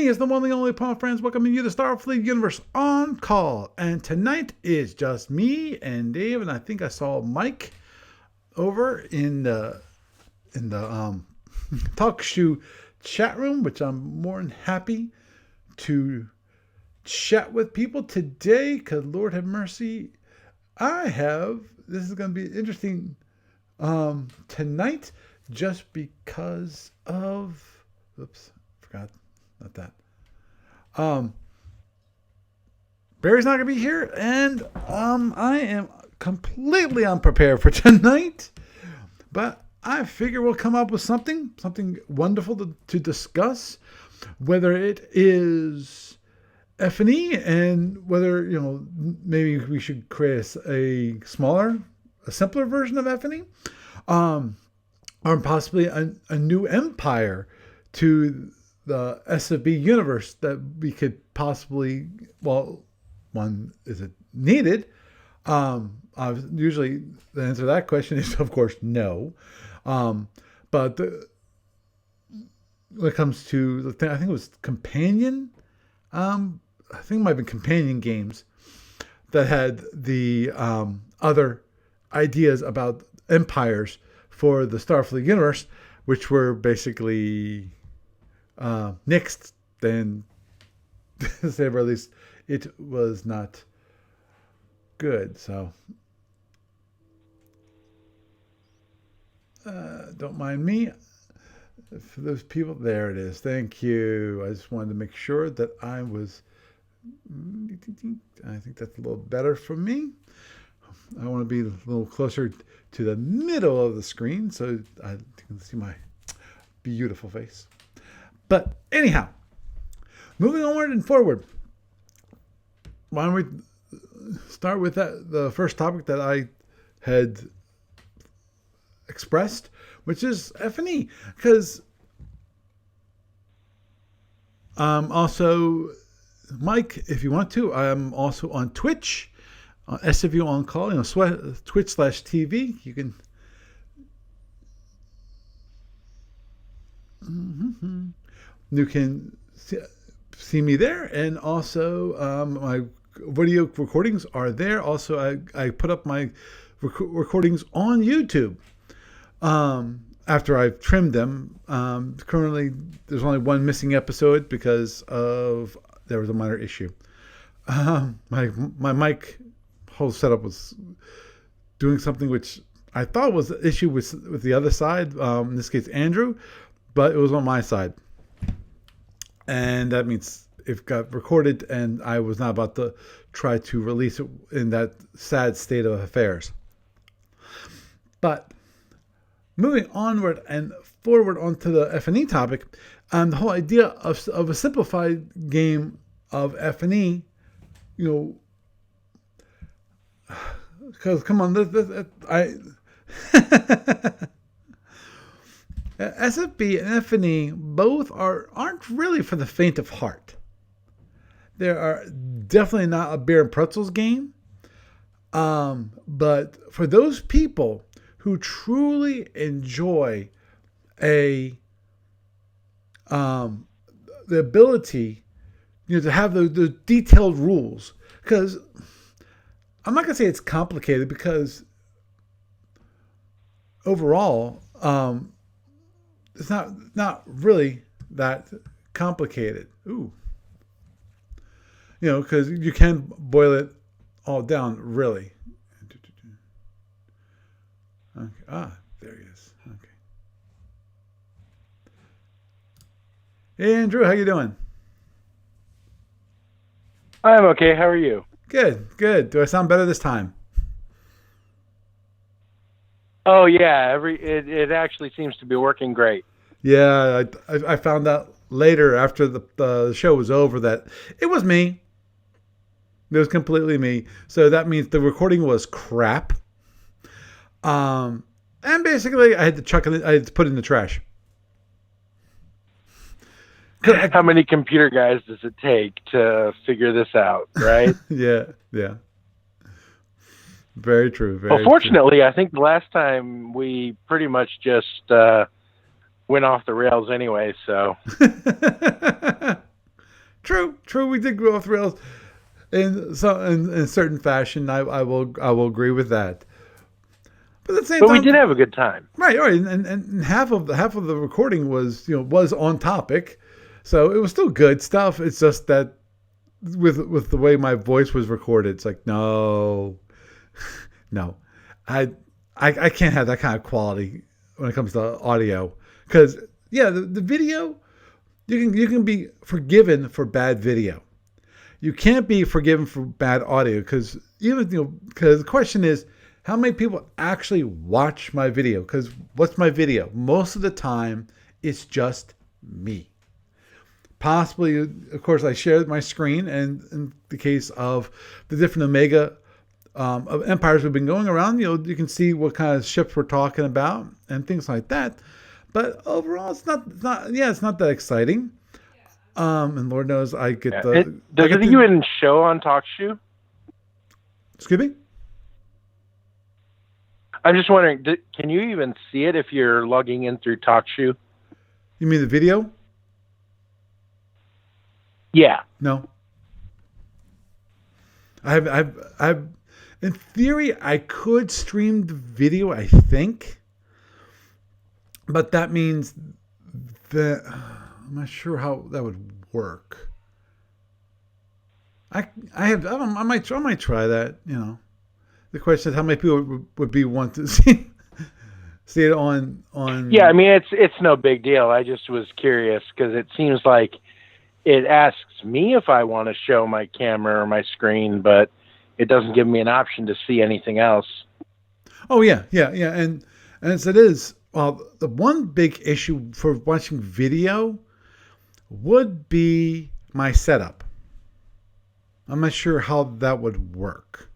me as the one and only Paul Friends, welcoming you to Starfleet Universe on Call. And tonight is just me and Dave, and I think I saw Mike over in the Talk Shoe chat room, which I'm more than happy to chat with people today, because Lord have mercy, this is going to be interesting tonight, just because of, forgot, not that. Barry's not going to be here, and I am completely unprepared for tonight, but I figure we'll come up with something wonderful to discuss, whether it is F&E and whether, maybe we should create a simpler version of F&E, or possibly a new empire to the SFB universe that we could possibly, one, is it needed? Usually the answer to that question is, of course, no. But when it comes to the thing, I think it was Companion. I think it might have been Companion games that had the other ideas about empires for the Starfleet universe, which were basically nixed. Then, to say at least, it was not good. So, don't mind me. For those people, there it is. Thank you. I just wanted to make sure that I think that's a little better for me. I want to be a little closer to the middle of the screen so I can see my beautiful face. But anyhow, moving onward and forward. Why don't we start with the first topic that I had expressed, which is F&E, because also, Mike, if you want to, I'm also on Twitch, SFU on Call, Twitch/TV. You can. You can see me there, and also my video recordings are there. Also, I put up my recordings on YouTube after I've trimmed them. Currently, there's only one missing episode because there was a minor issue. My mic whole setup was doing something which I thought was the issue with the other side, in this case Andrew, but it was on my side. And that means it got recorded, and I was not about to try to release it in that sad state of affairs. But moving onward and forward onto the F&E topic, the whole idea of a simplified game of F&E, because come on, SFB and F&E both aren't really for the faint of heart. They are definitely not a beer and pretzels game, but for those people who truly enjoy the ability, to have the detailed rules, because I'm not gonna say it's complicated, because overall, it's not really that complicated. Ooh, because you can boil it all down, really. Okay. There he is. Okay. Hey, Andrew, how you doing? I'm okay. How are you? Good. Do I sound better this time? Oh yeah, it actually seems to be working great. Yeah, I found out later after the show was over that it was me. It was completely me. So that means the recording was crap. And basically I had to I had to put it in the trash. How many computer guys does it take to figure this out, right? Yeah. Very true. Well, fortunately, I think the last time we pretty much just went off the rails anyway, so. True. We did go off the rails in a certain fashion. I will agree with that. But at the same But time, we did have a good time. right. And half of the recording was on topic, so it was still good stuff. It's just that with the way my voice was recorded, it's like no, I can't have that kind of quality when it comes to audio, because the video, you can be forgiven for bad video. You can't be forgiven for bad audio, because because the question is, how many people actually watch my video? Because what's my video? Most of the time, it's just me. Possibly, of course, I share my screen, and in the case of the different Omega of empires we've been going around, you can see what kind of ships we're talking about and things like that. But overall, it's not that exciting. And Lord knows I get Does it even show on TalkShoe? Excuse me? I'm just wondering, can you even see it if you're logging in through TalkShoe? You mean the video? Yeah. No. I've in theory, I could stream the video, I think. But that means that I'm not sure how that would work. I might try that, The question is how many people would be want to see it on. Yeah, I mean it's no big deal. I just was curious because it seems like it asks me if I want to show my camera or my screen, but it doesn't give me an option to see anything else. Oh yeah, and as it is, the one big issue for watching video would be my setup. I'm not sure how that would work.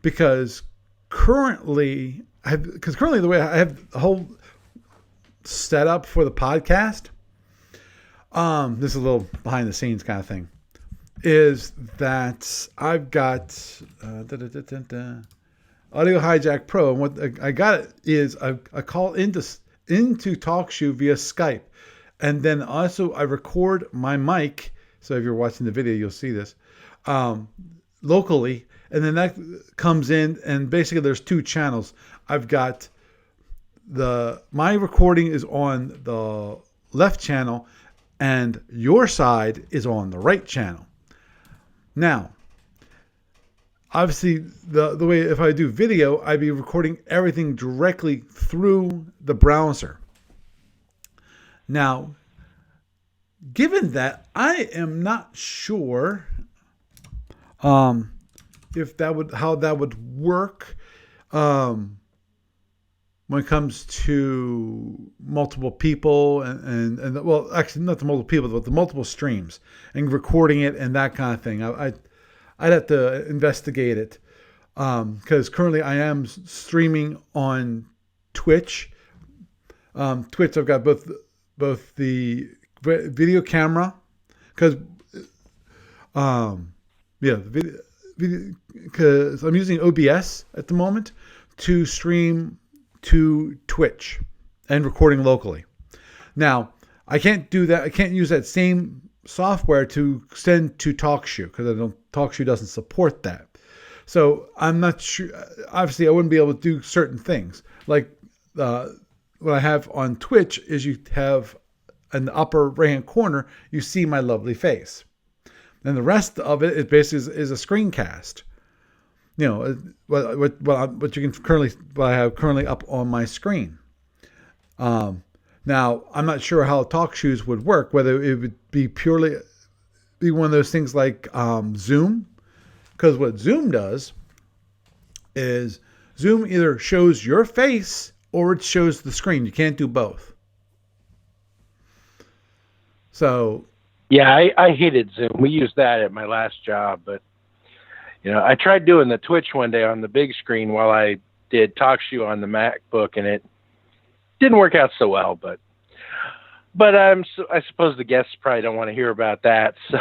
Because currently the way I have the whole setup for the podcast, this is a little behind the scenes kind of thing, is that I've got Audio Hijack Pro, and what I got is I call into TalkShoe via Skype, and then also I record my mic. So if you're watching the video, you'll see this locally. And then that comes in, and basically there's two channels. I've got my recording is on the left channel, and your side is on the right channel. Now, obviously, the way if I do video, I'd be recording everything directly through the browser. Now, given that, I am not sure how that would work when it comes to multiple people and well, actually not the multiple people, but the multiple streams and recording it and that kind of thing. I'd have to investigate it because currently I am streaming on Twitch. Twitch, I've got both the video camera because because I'm using OBS at the moment to stream to Twitch and recording locally. Now, I can't do that. I can't use that same software to send to TalkShoe because TalkShoe doesn't support that. So I'm not sure. Obviously, I wouldn't be able to do certain things. Like what I have on Twitch is you have in the upper right-hand corner, you see my lovely face. And the rest of it basically is a screencast. What I have currently up on my screen. Now, I'm not sure how TalkShoes would work, whether it would be purely one of those things like Zoom. Because what Zoom does is Zoom either shows your face or it shows the screen. You can't do both. So... yeah, I hated Zoom. We used that at my last job, but I tried doing the Twitch one day on the big screen while I did TalkShoe on the MacBook, and it didn't work out so well. But I suppose the guests probably don't want to hear about that. So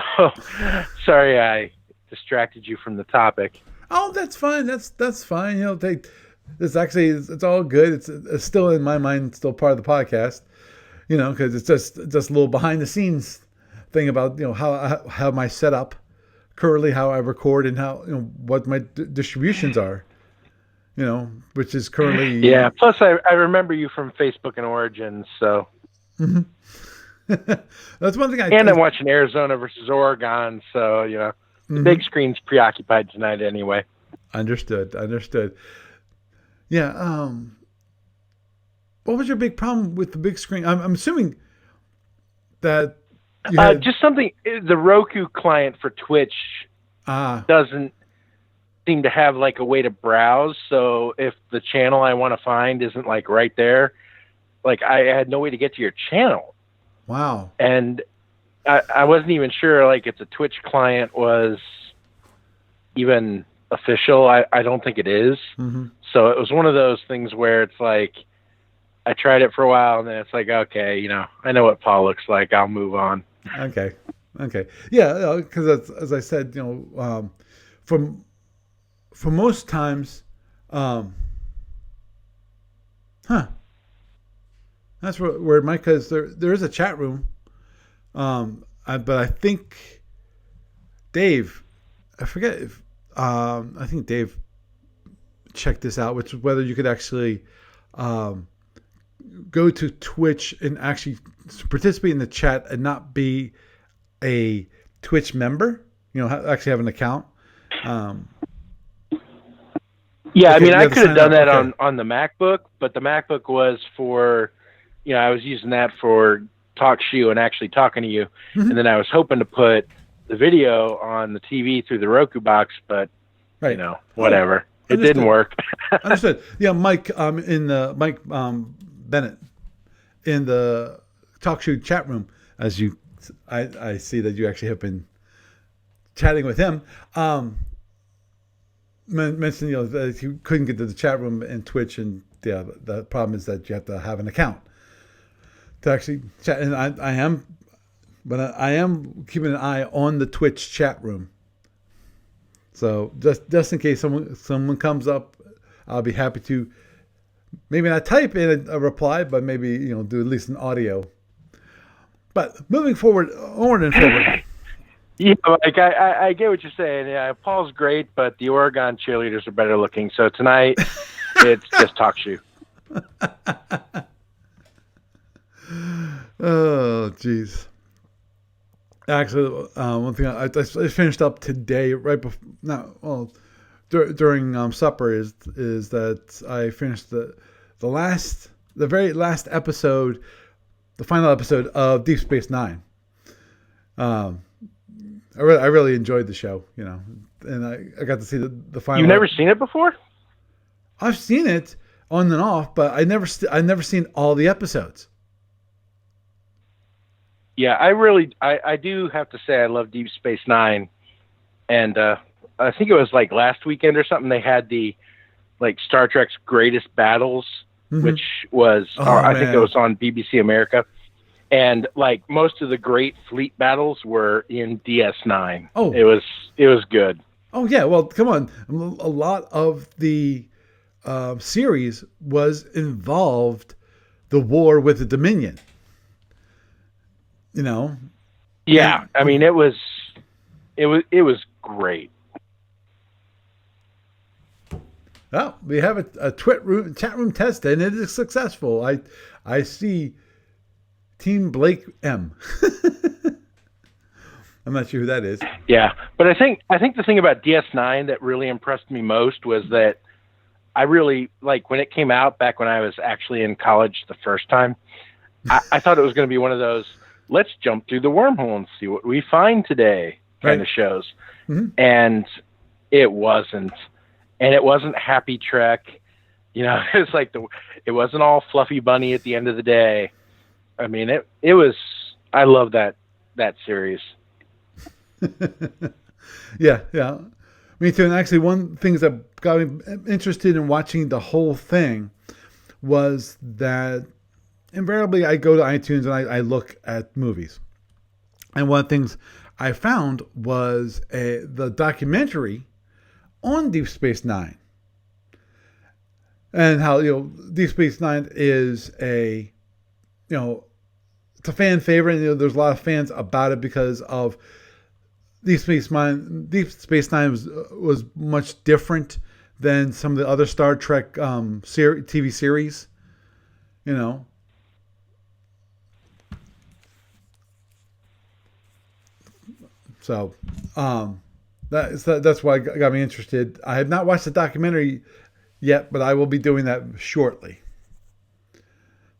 sorry, I distracted you from the topic. Oh, that's fine. That's fine. It's all good. It's still in my mind, still part of the podcast. Because it's just a little behind the scenes thing about how my setup currently, how I record, and how what my distributions are. Which is currently Yeah. Plus, I remember you from Facebook and Origins, so. Mhm. That's one thing I'm watching Arizona versus Oregon, so the big screen's preoccupied tonight anyway. Understood. Yeah. What was your big problem with the big screen? I'm assuming that you had just something. The Roku client for Twitch doesn't seem to have like a way to browse. So if the channel I want to find isn't like right there, like I had no way to get to your channel. Wow. And I wasn't even sure like if the Twitch client was even official. I don't think it is. Mm-hmm. So it was one of those things where it's like I tried it for a while and then it's like, okay, I know what Paul looks like. I'll move on. Okay. Yeah, because as I said, for most times, that's where Mike, because there is a chat room, but I think Dave, I forget if I think Dave checked this out, which is whether you could actually go to Twitch and actually participate in the chat and not be a Twitch member. Actually have an account. Yeah, okay, I could have done that on the MacBook, but the MacBook was for, I was using that for TalkShoe and actually talking to you, and then I was hoping to put the video on the TV through the Roku box, but whatever. It didn't work. Understood. Yeah, Mike Mike Bennett in the TalkShoe chat room, as I see that you actually have been chatting with him. Mentioned that you couldn't get to the chat room in Twitch, and the problem is that you have to have an account to actually chat. And I am keeping an eye on the Twitch chat room. So just in case someone comes up, I'll be happy to maybe not type in a reply, but maybe do at least an audio. But moving forward. Yeah, like I get what you're saying. Yeah, Paul's great, but the Oregon cheerleaders are better looking. So tonight, it's just TalkShoe. Oh, jeez. Actually, one thing I finished up today, right before, during supper, is that I finished the very last episode, the final episode of Deep Space Nine. I really enjoyed the show, and I got to see the final. You've never seen it before? I've seen it on and off, but I never seen all the episodes. Yeah, I do have to say I love Deep Space Nine, and I think it was like last weekend or something. They had the Star Trek's Greatest Battles, which was I think it was on BBC America. And most of the great fleet battles were in DS9. Oh, it was good. Oh yeah, well come on, a lot of the series was involved the war with the Dominion. Yeah, I mean it was great. Well, we have a chat room test, and it is successful. I see. Team Blake M. I'm not sure who that is. Yeah, but I think the thing about DS9 that really impressed me most was that I really when it came out back when I was actually in college the first time. I thought it was going to be one of those let's jump through the wormhole and see what we find today kind of shows, and it wasn't, and it wasn't Happy Trek. It was it wasn't all Fluffy Bunny at the end of the day. I mean, it was. I love that series. Yeah, me too. And actually, one thing that got me interested in watching the whole thing was that invariably I go to iTunes and I look at movies, and one of the things I found was the documentary on Deep Space Nine, and how Deep Space Nine is a it's a fan favorite. And, there's a lot of fans about it because of Deep Space Nine. Deep Space Nine was much different than some of the other Star Trek TV series. You know. So, that's why it got me interested. I have not watched the documentary yet, but I will be doing that shortly.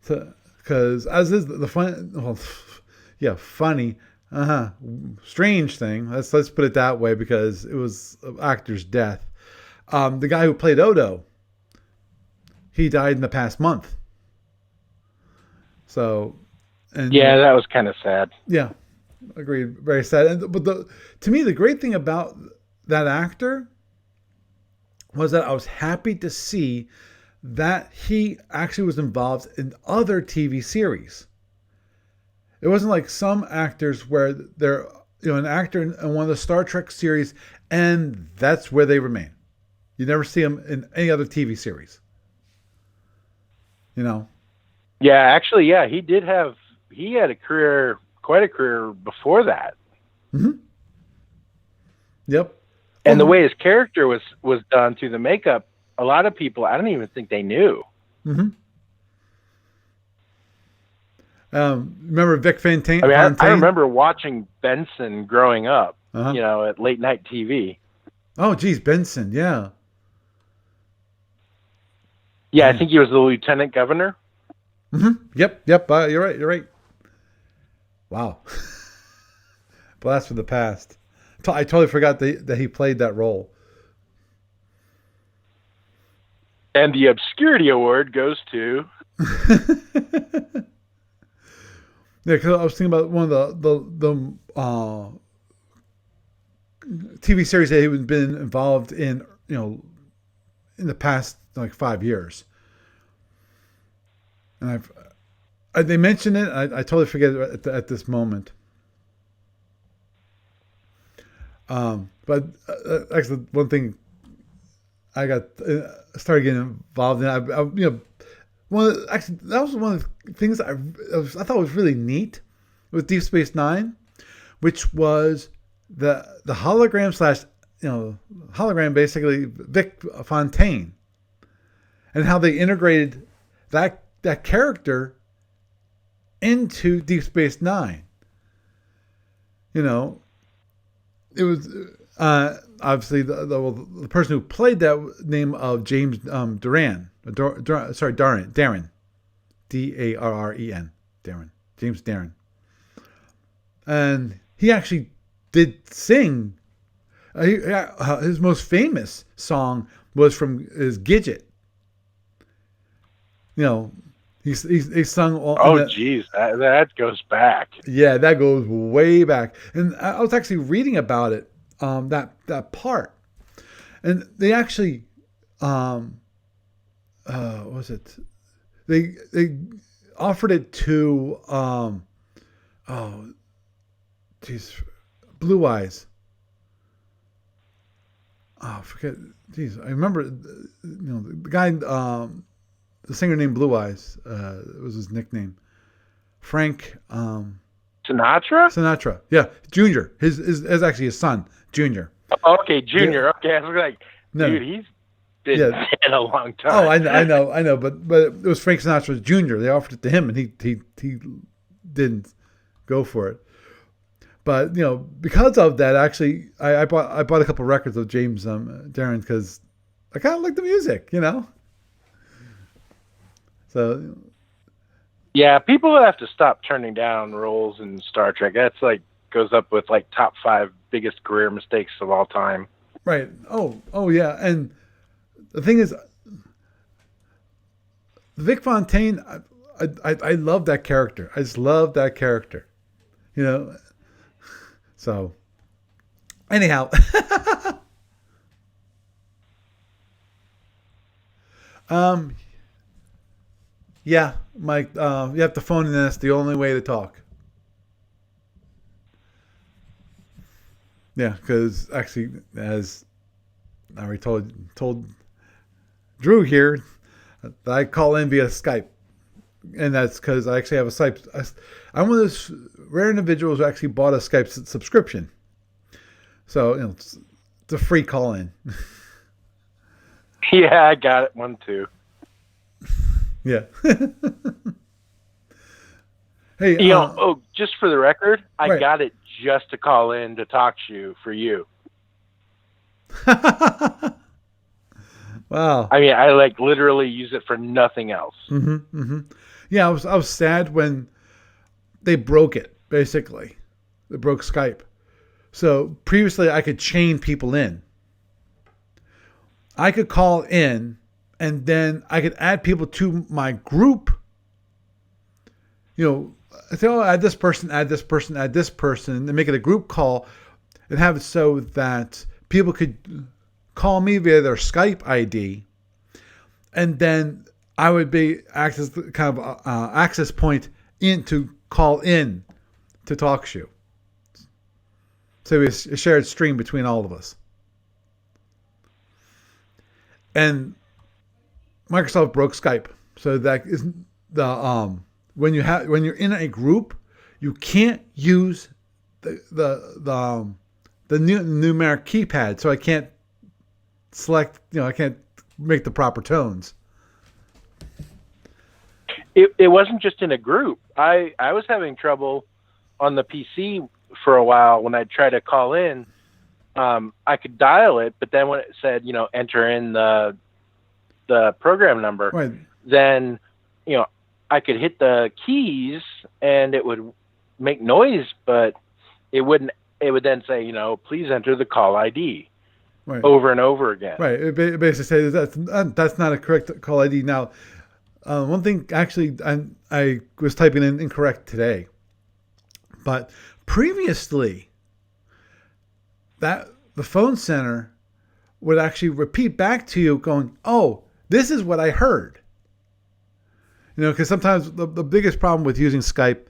So, because as is the fun, well, yeah, funny, strange thing. Let's put it that way because it was an actor's death. The guy who played Odo, he died in the past month. So, and yeah, that was kind of sad. Yeah, agreed. Very sad. But to me, the great thing about that actor was that I was happy to see that he actually was involved in other TV series. It wasn't like some actors where they're an actor in one of the Star Trek series and that's where they remain. You never see them in any other TV series. Yeah, actually, yeah, he had a career, quite a career before that. Mm-hmm. Yep. And the way his character was done through the makeup, a lot of people, I don't even think they knew. Mm-hmm. Remember Vic Fontaine? I remember watching Benson growing up, at late night TV. Oh, geez, Benson, yeah. Yeah, I think he was the lieutenant governor. Mm-hmm. Yep. You're right. Wow. Blast from the past. I totally forgot that he played that role. And the Obscurity Award goes to... Yeah, because I was thinking about one of the TV series that he's been involved in, in the past like 5 years. And they mentioned it. I totally forget it at this moment. But actually, one thing I got started getting involved in. That was one of the things I thought was really neat with Deep Space Nine, which was the hologram hologram, basically Vic Fontaine, and how they integrated that character into Deep Space Nine. It was obviously the person who played that name of James Darren, Darren, James Darren, and he actually did sing. His most famous song was from his Gidget. He sung all. Oh, geez, that goes back. Yeah, that goes way back. And I was actually reading about it, that part, and they actually, what was it? They offered it to, Blue Eyes. Oh, I forget. Geez, I remember, the guy, the singer named Blue Eyes, was his nickname. Frank Sinatra? Yeah, Junior. His actually his son, Junior. Okay, Junior. Yeah. Okay, I was like, dude, he's been dead a long time. Oh, I know, but it was Frank Sinatra Jr. They offered it to him, and he didn't go for it. But because of that, actually, I bought a couple records of James Darren because I kind of like the music, So. Yeah, people have to stop turning down roles in Star Trek. That's goes up with top 5 biggest career mistakes of all time. Right. Oh yeah. And the thing is, Vic Fontaine, I love that character. I just love that character. So anyhow. Yeah, Mike, you have to phone in. That's the only way to talk. Yeah, because actually, as I already told Drew here, that I call in via Skype. and that's because I actually have a Skype. I'm one of those rare individuals who actually bought a Skype subscription. So it's a free call in. Yeah, I got it one too. Yeah. Hey, just for the record, I right. got it just to call in to talk to you for you. Wow. I mean, I literally use it for nothing else. Mm-hmm, mm-hmm. Yeah, I was sad when they broke it. Basically, they broke Skype. So previously, I could chain people in. I could call in, and then I could add people to my group. I say, add this person, add this person, add this person, and make it a group call, and have it so that people could call me via their Skype ID, and then I would act as the kind of access point to call in to TalkShoe. So it was a shared stream between all of us. And Microsoft broke Skype, so that is the when you're in a group, you can't use the numeric keypad. So I can't select. I can't make the proper tones. It wasn't just in a group. I was having trouble on the PC for a while when I tried to call in. I could dial it, but then when it said, enter in the program number, right. Then, I could hit the keys and it would make noise, but it wouldn't. It would then say, please enter the call ID, right, over and over again. Right. It basically says that's not a correct call ID. Now, one thing actually, I was typing in incorrect today, but previously, that the phone center would actually repeat back to you going, oh, this is what I heard. Because sometimes the biggest problem with using Skype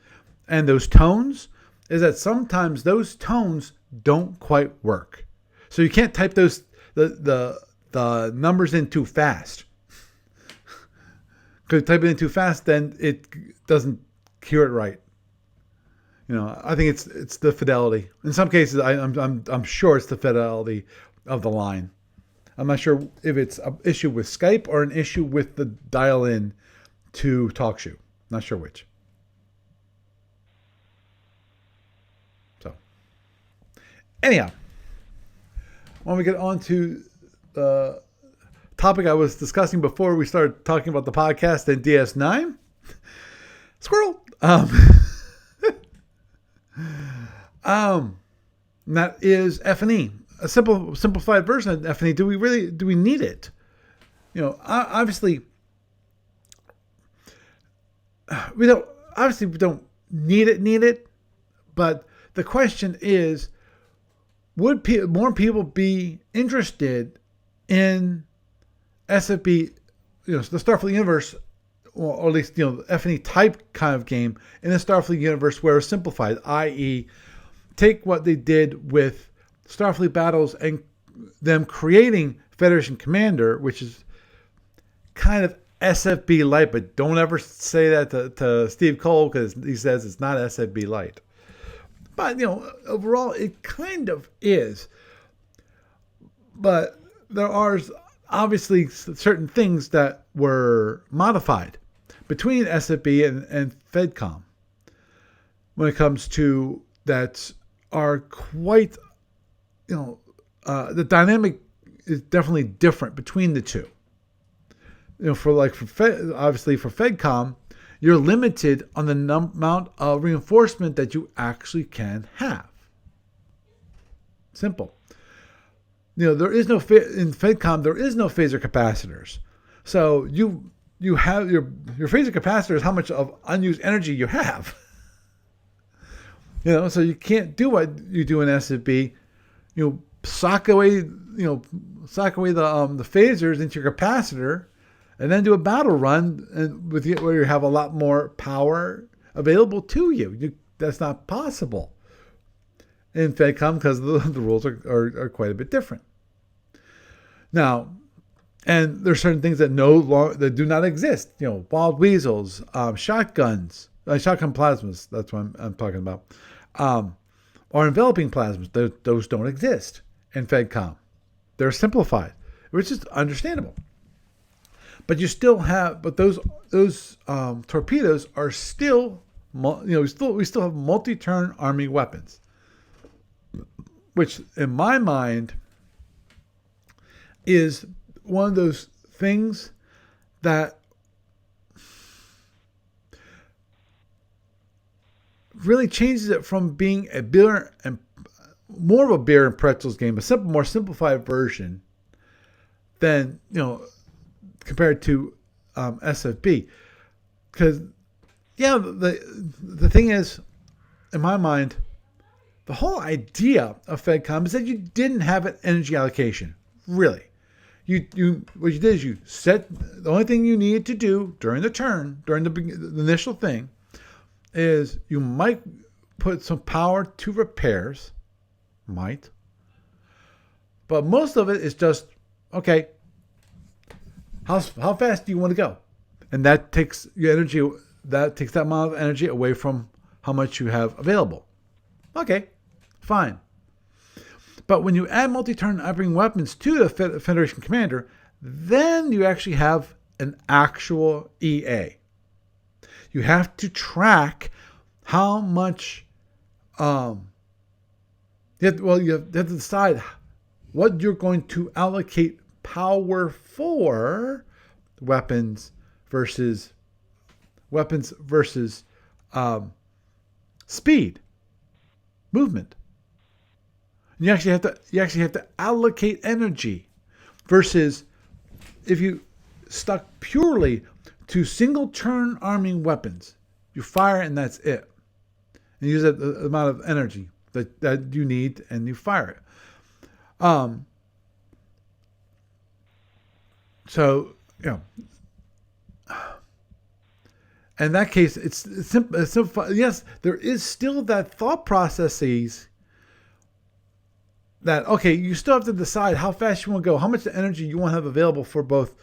and those tones is that sometimes those tones don't quite work. So you can't type the numbers in too fast. Because type it in too fast, then it doesn't hear it right. I think it's the fidelity. In some cases, I'm sure it's the fidelity of the line. I'm not sure if it's an issue with Skype or an issue with the dial-in to TalkShoe. Not sure which. So, anyhow, when we get on to the topic I was discussing before we started talking about the podcast and DS9, squirrel. That is F&E, a simplified version of F&E. Do we need it? Obviously, we don't need it. But the question is, would more people be interested in SFB, the Starfleet universe, or at least F&E type kind of game in the Starfleet universe where it's simplified, i.e., take what they did with Starfleet battles and them creating Federation Commander, which is kind of SFB light, but don't ever say that to Steve Cole because he says it's not SFB light. But overall it kind of is. But there are obviously certain things that were modified between SFB and FedCom when it comes to that are quite, the dynamic is definitely different between the two. Obviously for FedCom, you're limited on the amount of reinforcement that you actually can have. Simple. There is no in FedCom. There is no phaser capacitors, so you have your phaser capacitor is how much of unused energy you have. So you can't do what you do in SFB. Sock away the phasers into your capacitor, and then do a battle run and where you have a lot more power available to you. That's not possible in FedCom because the rules are quite a bit different. Now, And there's certain things that that do not exist. Wild weasels, shotguns, shotgun plasmas. That's what I'm talking about. Or enveloping plasmas. Those don't exist in FedCom. They're simplified, which is understandable. But you still have, but those torpedoes are still, we still have multi-turn army weapons, which in my mind is one of those things that really changes it from being a beer and more of a beer and pretzels game, a more simplified version than compared to SFB. Because the thing is, in my mind, the whole idea of FedCom is that you didn't have an energy allocation. Really, what you did is you set the only thing you needed to do during the turn, during the initial thing, is you might put some power to repairs, but most of it is just okay. How fast do you want to go? And that takes your energy. That takes that amount of energy away from how much you have available. Okay, fine. But when you add multi-turn operating weapons to the Federation Commander, then you actually have an actual EA. You have to track how much. You have to decide what you're going to allocate power for weapons versus speed, movement. And you actually have to allocate energy versus if you stuck purely to single turn arming weapons, you fire and that's it. And you use the amount of energy that you need and you fire it. So, in that case, it's simple. Yes, there is still that thought processes that, okay, you still have to decide how fast you want to go, how much energy you want to have available for both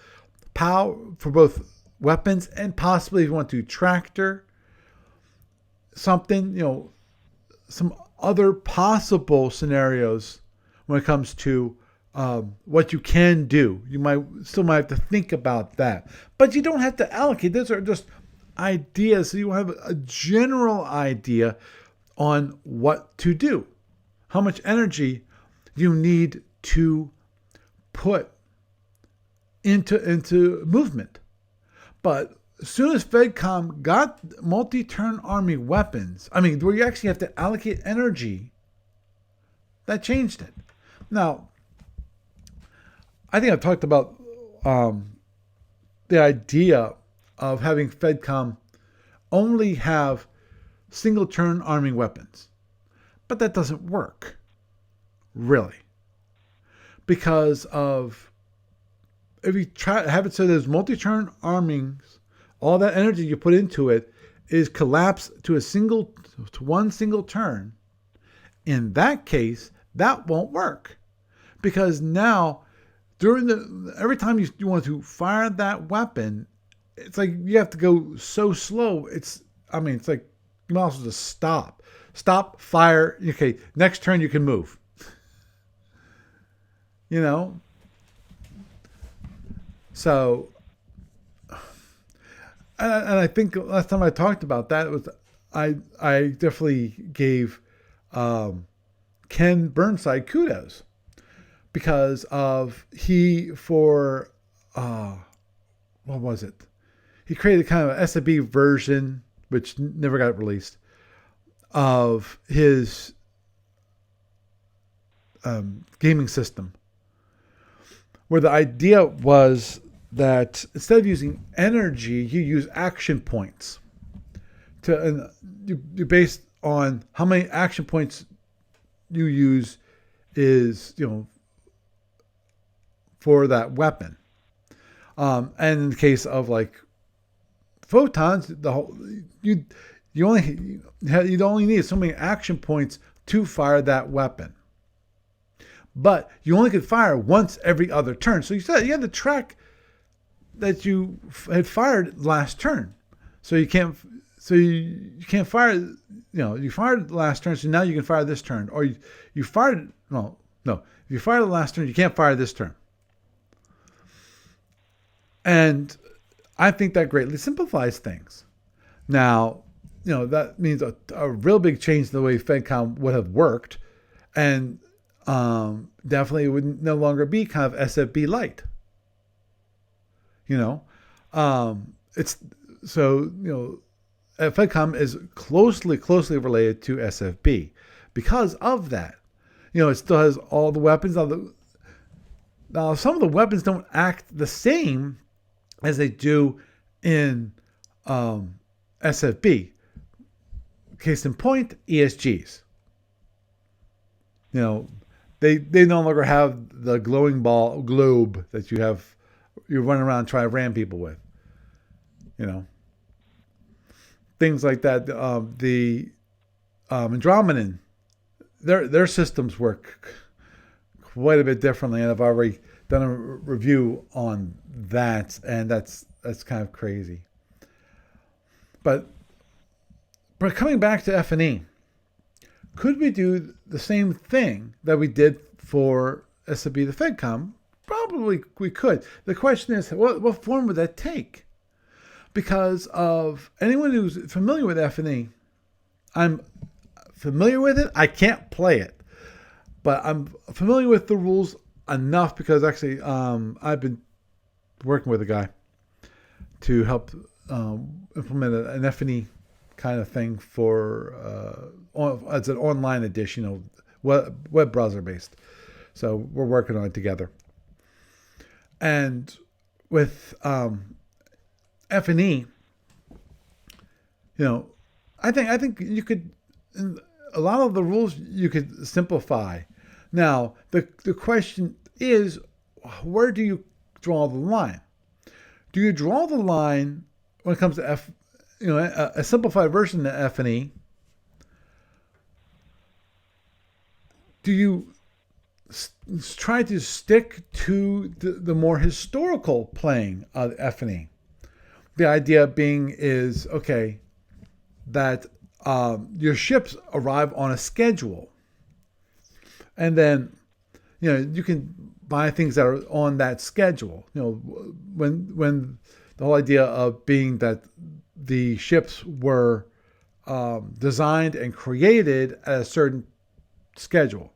weapons and possibly if you want to tractor something, some other possible scenarios when it comes to what you can do. You might have to think about that, but you don't have to allocate. Those are just ideas, so you have a general idea on what to do, how much energy you need to put into movement. But as soon as FedCom got multi-turn army weapons, where you actually have to allocate energy, that changed it. Now, I think I've talked about the idea of having FedCom only have single-turn arming weapons. But that doesn't work, really. Because of, if you try to have it so there's multi-turn armings, all that energy you put into it is collapsed to one single turn. In that case, that won't work. Because now, every time you want to fire that weapon, it's like you have to go so slow. It's like you might as well just stop, fire. Okay, next turn you can move. So, and I think last time I talked about that was I definitely gave Ken Burnside kudos because of what was it? He created kind of an SFB version, which never got released, of his gaming system, where the idea was that instead of using energy, you use action points. You based on how many action points you use is for that weapon. And in the case of like photons, you only need so many action points to fire that weapon. but you only could fire once every other turn. So you said you had to track that you had fired last turn. So you can't fire, you fired the last turn, so now you can fire this turn. Or you fired, no. If you fire the last turn, you can't fire this turn. And I think that greatly simplifies things. Now, that means a real big change in the way FedCom would have worked. And definitely it would no longer be kind of SFB light. It's so, FedCom is closely related to SFB because of that. It still has all the weapons. Now, some of the weapons don't act the same as they do in SFB. Case in point, ESGs. They no longer have the glowing globe that you run around and try to ram people with. Things like that. The Andromedan, their systems work quite a bit differently, and I've already done a review on that, and that's kind of crazy. But coming back to F&E, could we do the same thing that we did for SFB the FedCom? Probably we could. The question is, what form would that take? Because of anyone who's familiar with F&E, I'm familiar with it. I can't play it, but I'm familiar with the rules enough because actually I've been working with a guy to help implement an F&E kind of thing for it's an online edition, web browser based. So we're working on it together. And with F&E, I think you could, a lot of the rules you could simplify. Now the question is, where do you draw the line? Do you draw the line when it comes to a simplified version of F&E? Do you try to stick to the more historical playing of F&E? The idea being is, okay, that your ships arrive on a schedule. And then, you can buy things that are on that schedule. When the whole idea of being that the ships were designed and created at a certain schedule.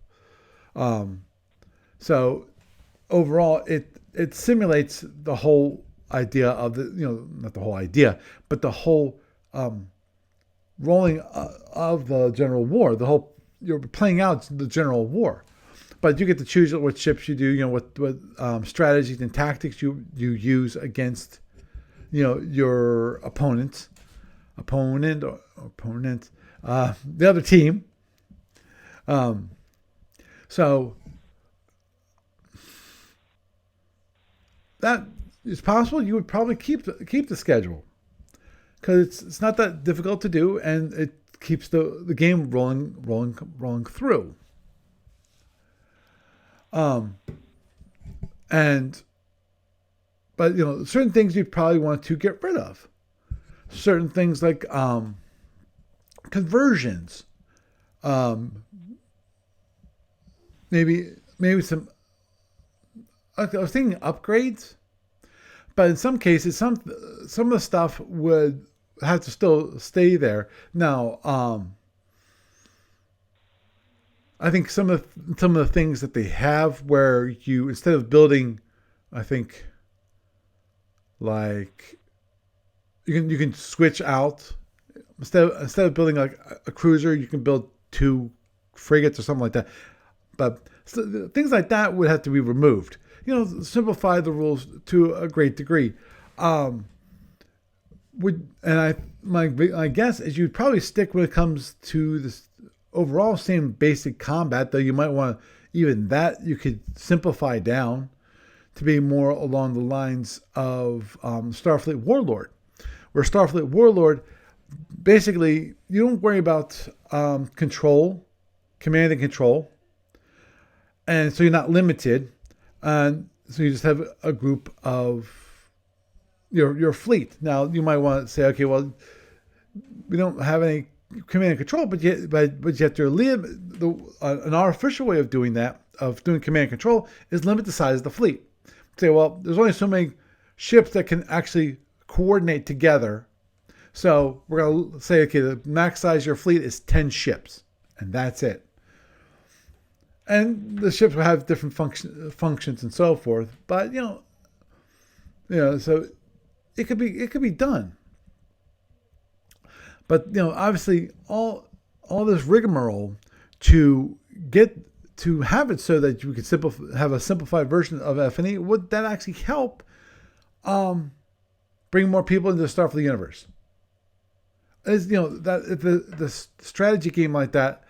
So overall, it simulates the whole idea of not the whole idea, but the whole rolling of the general war. You're playing out the general war, but you get to choose what ships you do. What strategies and tactics you use against your opponent, the other team. So that is possible. You would probably keep the schedule because it's not that difficult to do, and it keeps the game rolling through. But certain things you probably want to get rid of. Certain things like conversions. Maybe some. I was thinking upgrades, but in some cases, some of the stuff would have to still stay there. Now, I think some of the things that they have where you, instead of building, I think, like you can switch out instead of building like a cruiser, you can build 2 frigates or something like that. But things like that would have to be removed. Simplify the rules to a great degree. My guess is you'd probably stick when it comes to this overall same basic combat, though you might want to, even that you could simplify down to be more along the lines of Starfleet Warlord, where Starfleet Warlord, basically you don't worry about command and control. and so you're not limited, and so you just have a group of your fleet. Now you might want to say, okay, well, we don't have any command and control, but you have to limit an artificial way of doing that, of doing command and control, is limit the size of the fleet. Say, well, there's only so many ships that can actually coordinate together. So we're going to say, okay, the max size of your fleet is 10 ships, and that's it. And the ships will have different functions and so forth. But so it could be done. But obviously, all this rigmarole to get to have it so that you could have a simplified version of FNE, would that actually help bring more people into the Starfleet universe? Is that the strategy game like that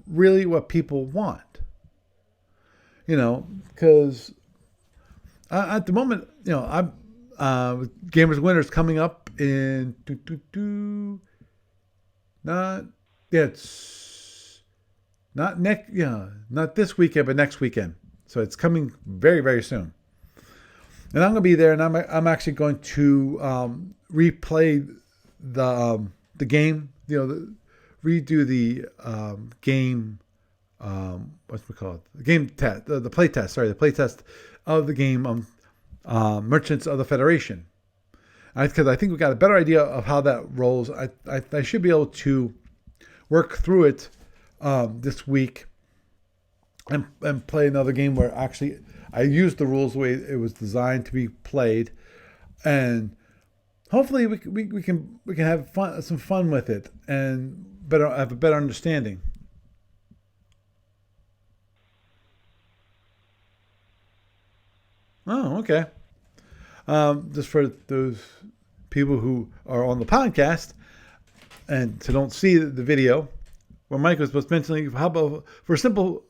really what people want? Because at the moment, I'm Gamers Winners coming up in it's not this weekend, but next weekend. So it's coming very, very soon. And I'm going to be there, and I'm actually going to replay the game, redo the game. What's it called? The game test, the play test. Sorry, the play test of the game, Merchants of the Federation. Because I think we got a better idea of how that rolls. I should be able to work through it this week and play another game where actually I used the rules the way it was designed to be played, and hopefully we can have some fun with it and have a better understanding. Oh, okay. Just for those people who are on the podcast and so don't see the video, where Mike was mentioning, how about for a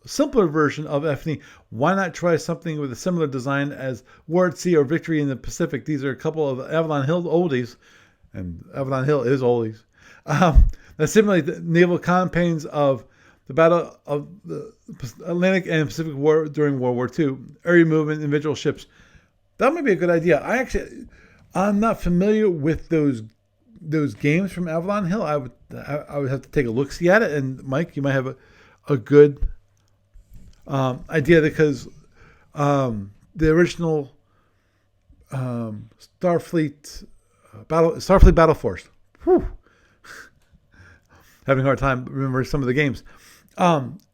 simpler version of FNE, why not try something with a similar design as War at Sea or Victory in the Pacific? These are a couple of Avalon Hill oldies, and Avalon Hill is oldies. That simulate the naval campaigns of the Battle of the Atlantic and Pacific War during World War II, area movement, individual ships. That might be a good idea. I'm not familiar with those games from Avalon Hill. I would have to take a look-see at it. And Mike, you might have a good idea, because the original Starfleet Battle Force. Whew, having a hard time remembering some of the games.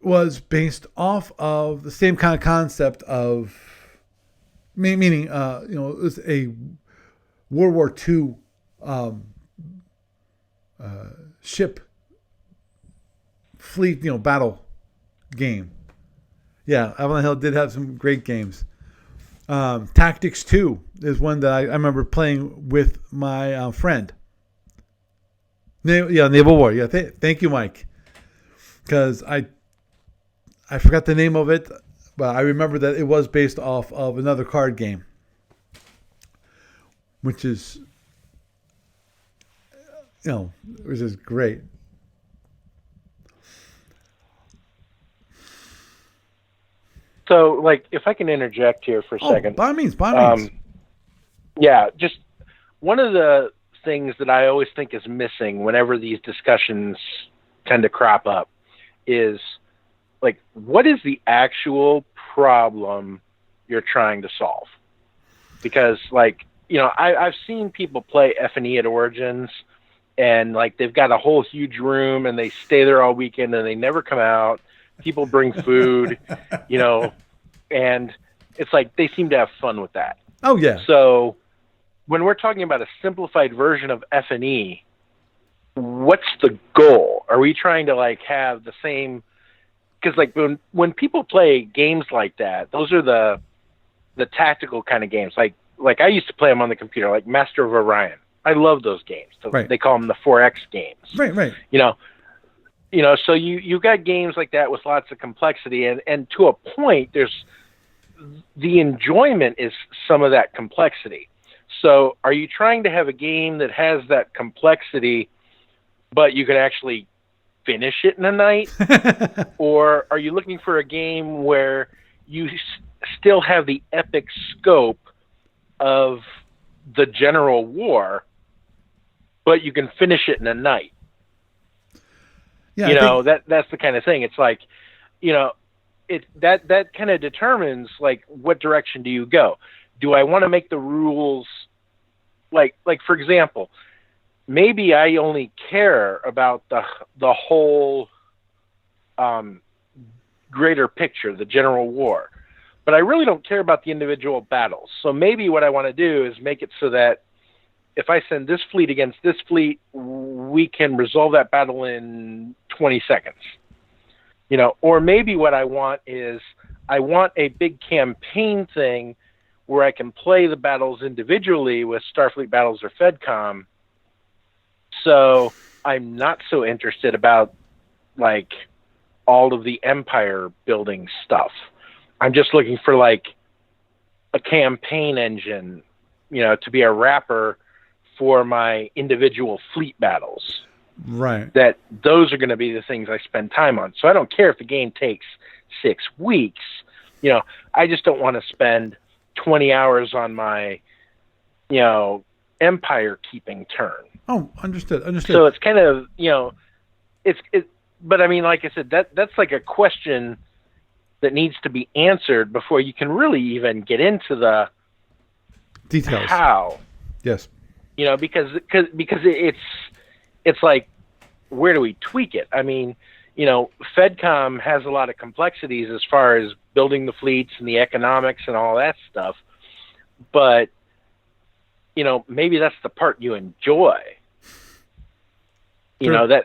Was based off of the same kind of concept of, meaning, it was a World War II ship fleet, battle game. Yeah, Avalon Hill did have some great games. Tactics 2 is one that I remember playing with my friend. Naval War. Yeah, thank you, Mike. Because I forgot the name of it, but I remember that it was based off of another card game, which is great. So, if I can interject here for a second. By means. Yeah, just one of the things that I always think is missing whenever these discussions tend to crop up is, what is the actual problem you're trying to solve? Because, I've seen people play F&E at Origins, and, they've got a whole huge room, and they stay there all weekend, and they never come out. People bring food, and it's they seem to have fun with that. Oh, yeah. So when we're talking about a simplified version of F&E, what's the goal? Are we trying to, have the same... Because, when people play games like that, those are the tactical kind of games. Like I used to play them on the computer, like Master of Orion. I love those games. So right. They call them the 4X games. Right. So you've got games like that with lots of complexity, and to a point, there's the enjoyment is some of that complexity. So are you trying to have a game that has that complexity, but you can actually finish it in a night? Or are you looking for a game where you still have the epic scope of the general war, but you can finish it in a night? Yeah, that's the kind of thing. It's like, that kind of determines like what direction do you go. Do I want to make the rules like for example, maybe I only care about the whole greater picture, the general war, but I really don't care about the individual battles. So maybe what I want to do is make it so that if I send this fleet against this fleet, we can resolve that battle in 20 seconds. Or maybe what I want is I want a big campaign thing where I can play the battles individually with Starfleet Battles or FedCom. So I'm not so interested about like all of the empire building stuff. I'm just looking for like a campaign engine, to be a wrapper for my individual fleet battles. right. That those are going to be the things I spend time on. So I don't care if the game takes 6 weeks. I just don't want to spend 20 hours on my, empire keeping turn. Oh, understood. So it's kind of, but I mean, like I said, that's like a question that needs to be answered before you can really even get into the details. How. Yes. Because it's like, where do we tweak it? I mean, FedCom has a lot of complexities as far as building the fleets and the economics and all that stuff. But, maybe that's the part you enjoy. Sure.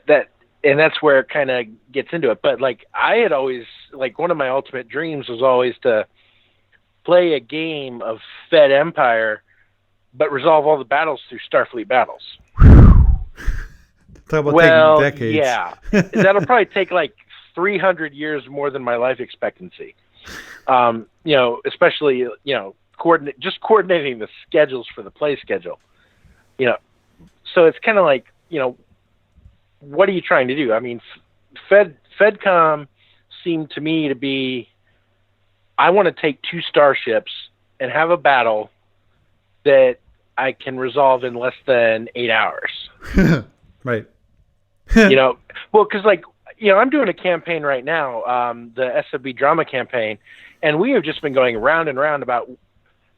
And that's where it kind of gets into it. But like, I had always, like, one of my ultimate dreams was always to play a game of Fed Empire, but resolve all the battles through Starfleet Battles. Talk about taking decades. Yeah, that'll probably take like 300 years more than my life expectancy. Especially, coordinating the schedules for the play schedule. So it's kind of like, what are you trying to do? I mean, FedCom seemed to me to be, I want to take 2 starships and have a battle that I can resolve in less than 8 hours. Right. Well, because like, I'm doing a campaign right now, the SFB drama campaign, and we have just been going round and round about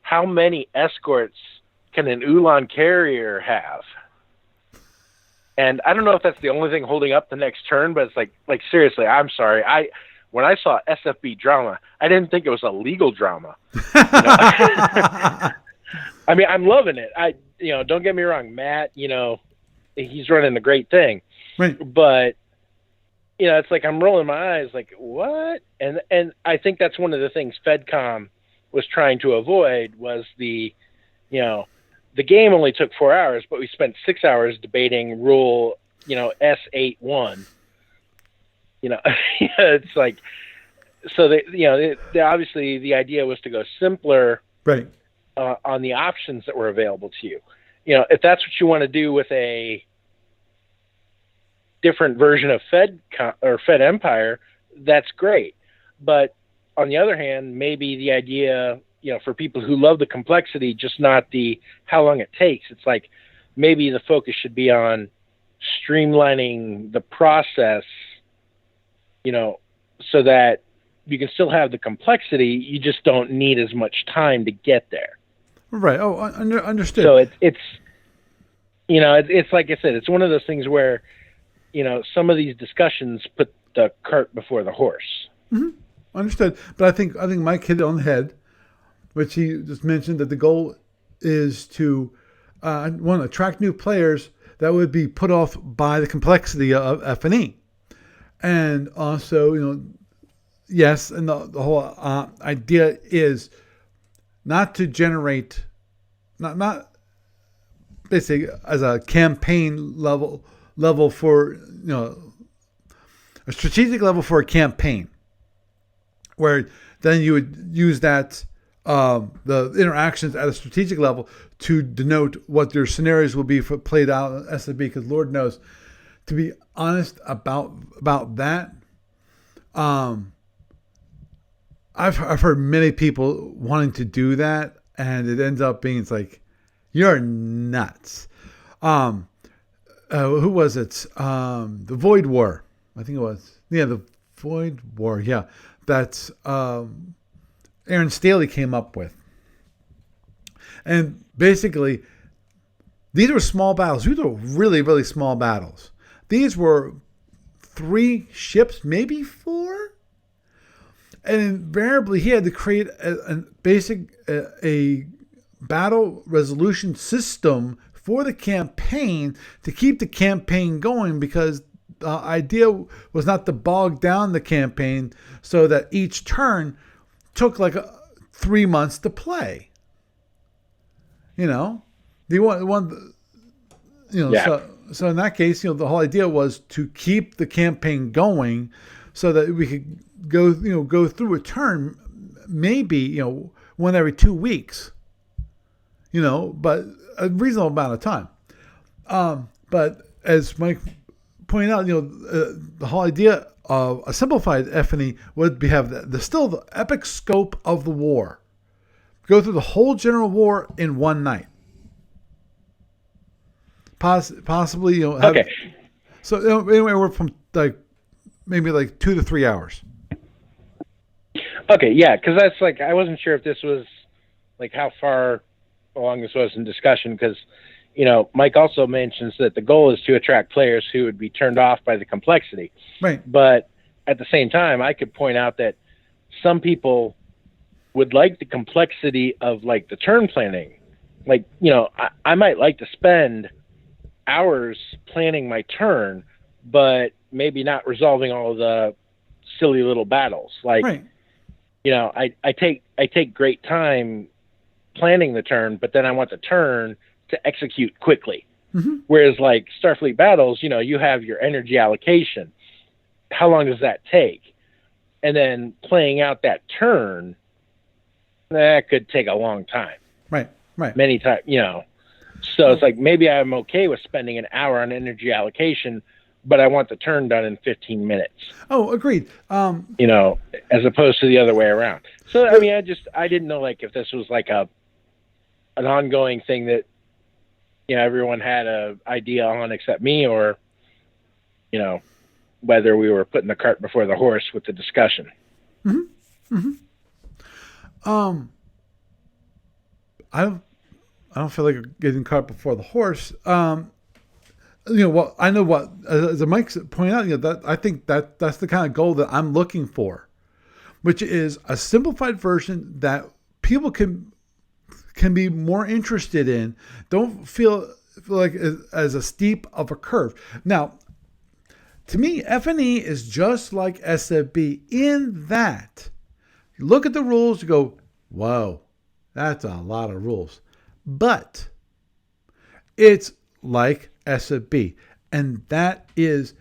how many escorts can an Ulan carrier have. And I don't know if that's the only thing holding up the next turn, but it's like seriously, I'm sorry. When I saw SFB drama, I didn't think it was a legal drama. I mean, I'm loving it. Don't get me wrong, Matt, he's running a great thing. Right. But, it's like I'm rolling my eyes like, what? And I think that's one of the things FedCom was trying to avoid was the game only took 4 hours, but we spent 6 hours debating rule, S81. It's like, so they obviously the idea was to go simpler, right, on the options that were available to you. If that's what you want to do with a different version of Fed Empire, that's great. But on the other hand, maybe the idea, for people who love the complexity, just not the how long it takes. It's like maybe the focus should be on streamlining the process, so that you can still have the complexity. You just don't need as much time to get there. Right. Oh, understood. So it's like I said, it's one of those things where, some of these discussions put the cart before the horse. Mm-hmm. Understood. But I think Mike hit it on the head, which he just mentioned, that the goal is to attract new players that would be put off by the complexity of F&E. And also, yes, and the whole idea is not to generate, not basically as a campaign level for, a strategic level for a campaign, where then you would use that, the interactions at a strategic level to denote what their scenarios will be for played out in SFB, because Lord knows, to be honest about that, I've heard many people wanting to do that, and it ends up being it's like you're nuts. Who was it? The Void War. I think it was. Yeah, the Void War. Yeah, that's Aaron Staley came up with, and basically, these were small battles. These were really, really small battles. These were 3 ships, maybe 4. And invariably, he had to create a basic battle resolution system for the campaign to keep the campaign going, because the idea was not to bog down the campaign so that each turn took like 3 months to play. You know, Yeah. So in that case, the whole idea was to keep the campaign going so that we could go through a turn, maybe, one every 2 weeks, but a reasonable amount of time. But as Mike pointed out, the whole idea of a simplified F&E would have the epic scope of the war. Go through the whole general war in one night. Possibly, Okay. So anywhere from maybe 2 to 3 hours. Okay, yeah, because that's I wasn't sure if this was how far along this was in discussion, because Mike also mentions that the goal is to attract players who would be turned off by the complexity. Right. But at the same time, I could point out that some people would like the complexity of the turn planning. I might like to spend hours planning my turn, but maybe not resolving all the silly little battles. Right. I take great time planning the turn, but then I want the turn to execute quickly. Mm-hmm. Whereas Starfleet battles, you have your energy allocation. How long does that take? And then playing out that turn, that could take a long time. Right. Many times, So it's maybe I'm okay with spending an hour on energy allocation, but I want the turn done in 15 minutes. Oh, agreed. As opposed to the other way around. So, I mean, I didn't know if this was an ongoing thing that, everyone had an idea on except me, or, whether we were putting the cart before the horse with the discussion. Mm-hmm. Mm-hmm. I don't feel like getting caught before the horse. I know what, as Mike pointed out, that I think that's the kind of goal that I'm looking for, which is a simplified version that people can be more interested in. Don't feel like as a steep of a curve. Now, to me, F&E is just like SFB in that you look at the rules, you go, whoa, that's a lot of rules. But it's like SFB. And that is,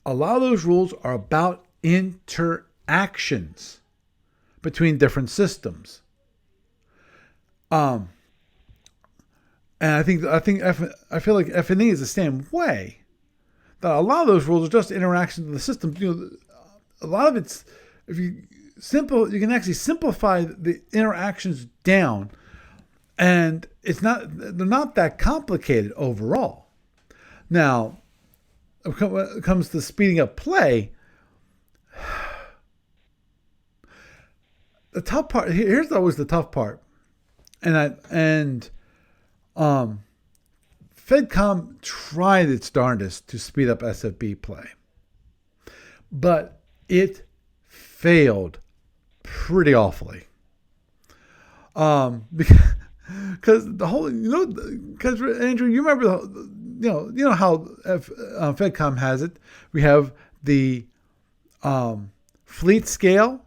a lot of those rules are about interactions between different systems. And I feel like F&E is the same way. That a lot of those rules are just interactions of the system. A lot of it's, you can actually simplify the interactions down, and they're not that complicated overall. Now, when it comes to speeding up play, the tough part here's always the tough part, and FedCom tried its darndest to speed up SFB play, but it failed pretty awfully. Because the whole, because Andrew, you remember, how FedCom has it. We have the fleet scale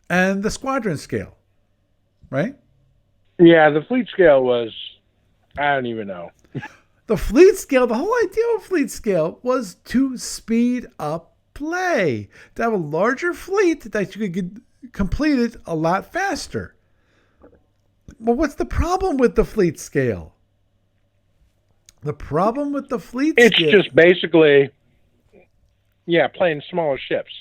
and the squadron scale, right? Yeah, the fleet scale was, I don't even know. The fleet scale, the whole idea of fleet scale was to speed up play, to have a larger fleet that you could get completed a lot faster. Well, what's the problem with the fleet scale? The problem with the fleet It's scale, just basically, yeah, playing smaller ships.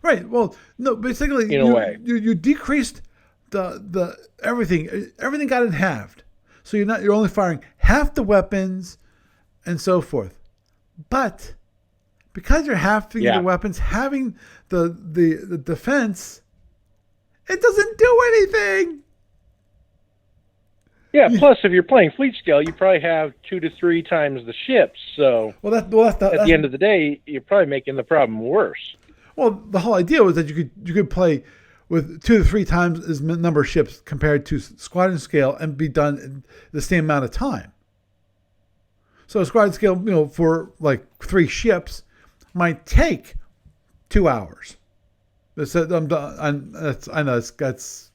right? Well, no, basically In a way. you decreased the everything got in halved, so you're only firing half the weapons and so forth. But because you're halving the Yeah. weapons, having the defense, it doesn't do anything. Yeah, plus if you're playing fleet scale, you probably have 2 to 3 times the ships. So At the end of the day, you're probably making the problem worse. well, the whole idea was that you could play with 2 to 3 times as number of ships compared to squadron scale and be done in the same amount of time. So squadron scale, for like 3 ships, might take 2 hours. I'm done. I know that's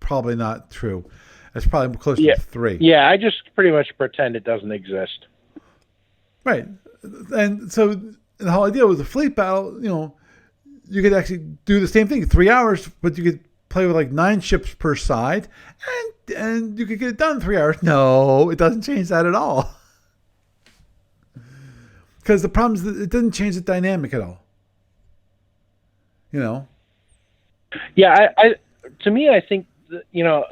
probably not true. It's probably closer to 3. Yeah, I just pretty much pretend it doesn't exist. Right. And so the whole idea was a fleet battle, you could actually do the same thing, 3 hours, but you could play with like 9 ships per side, and you could get it done in 3 hours. No, it doesn't change that at all. Because the problem is that it doesn't change the dynamic at all. Yeah, to me, I think,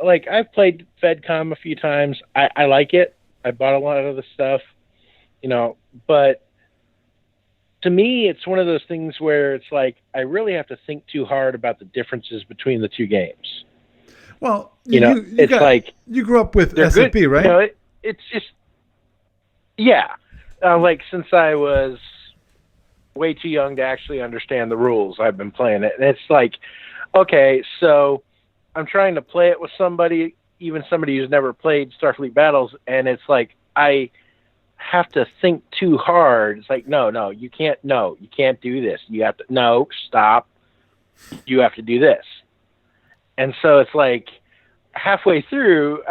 like I've played FedCom a few times. I like it. I bought a lot of the stuff, but to me, it's one of those things where it's like, I really have to think too hard about the differences between the 2 games. Well, it's like you grew up with SFU, good, right? It's just, yeah. Like since I was way too young to actually understand the rules, I've been playing it. And it's like, okay, so I'm trying to play it with somebody, even somebody who's never played Starfleet Battles, and it's like, I have to think too hard. It's like, no, you can't do this. You have to, no, stop. You have to do this. And so it's like halfway through,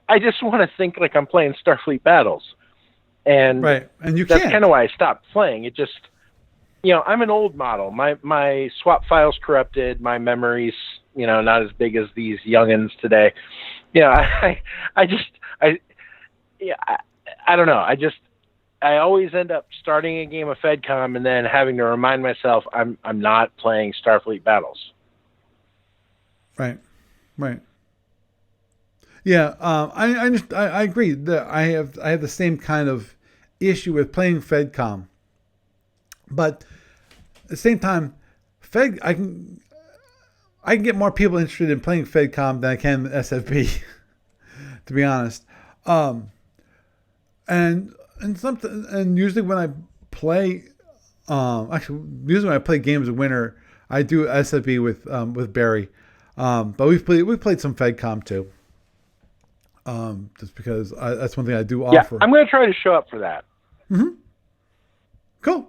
I just want to think like I'm playing Starfleet Battles. And right. And that's kind of why I stopped playing. It just, I'm an old model. My swap file's corrupted. My memory's, not as big as these youngins today. I don't know. I always end up starting a game of FedCom and then having to remind myself I'm not playing Starfleet Battles. Right. Yeah, I agree that I have the same kind of issue with playing FedCom, but at the same time, I can get more people interested in playing FedCom than I can SFB, to be honest. And usually when I play, usually when I play games of Winter, I do SFB with Barry. But we've played some FedCom too. Just because that's one thing I do offer. Yeah, I'm going to try to show up for that. Mm-hmm. Cool.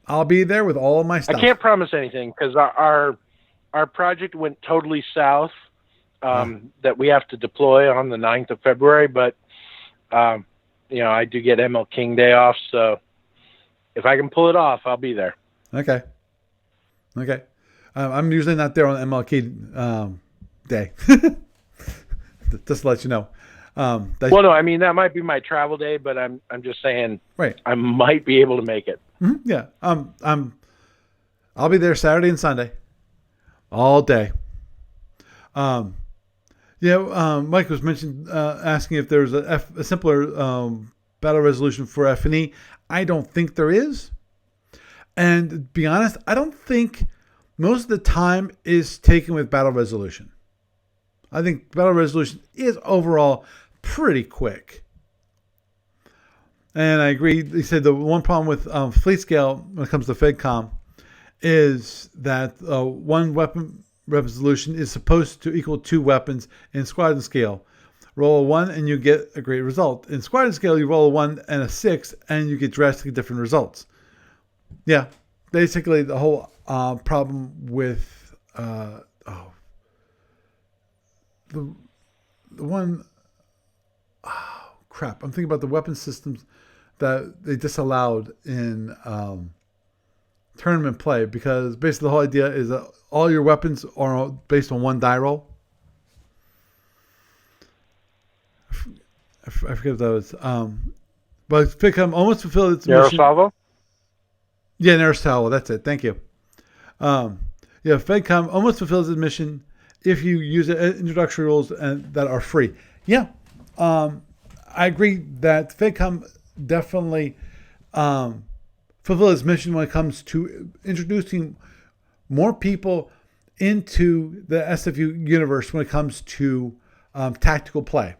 I'll be there with all of my stuff. I can't promise anything because our project went totally south. That we have to deploy on the 9th of February, but I do get ML King Day off, so if I can pull it off, I'll be there. Okay. I'm usually not there on MLK Day. Just to let you know. Well, no, I mean that might be my travel day, but I'm just saying, right? I might be able to make it. Mm-hmm. Yeah. I'll be there Saturday and Sunday, all day. Mike was asking if there's a simpler battle resolution for F&E. I don't think there is, and to be honest, I don't think most of the time is taken with battle resolution. I think battle resolution is overall pretty quick. And I agree. He said the one problem with fleet scale when it comes to FedCom is that one weapon resolution is supposed to equal 2 weapons in squadron scale. Roll a 1 and you get a great result. In squadron scale, you roll a 1 and a 6 and you get drastically different results. Yeah, basically the whole problem with the one, crap, I'm thinking about the weapon systems that they disallowed in tournament play, because basically the whole idea is that all your weapons are based on 1 die roll. I forget those. But FedCom almost fulfilled its mission. Yaroslavo? Yeah, Aristotle. That's it. Thank you. Yeah, FedCom almost fulfills its mission if you use introductory rules that are free. Yeah, I agree that FedCom definitely fulfills its mission when it comes to introducing more people into the SFU universe when it comes to tactical play.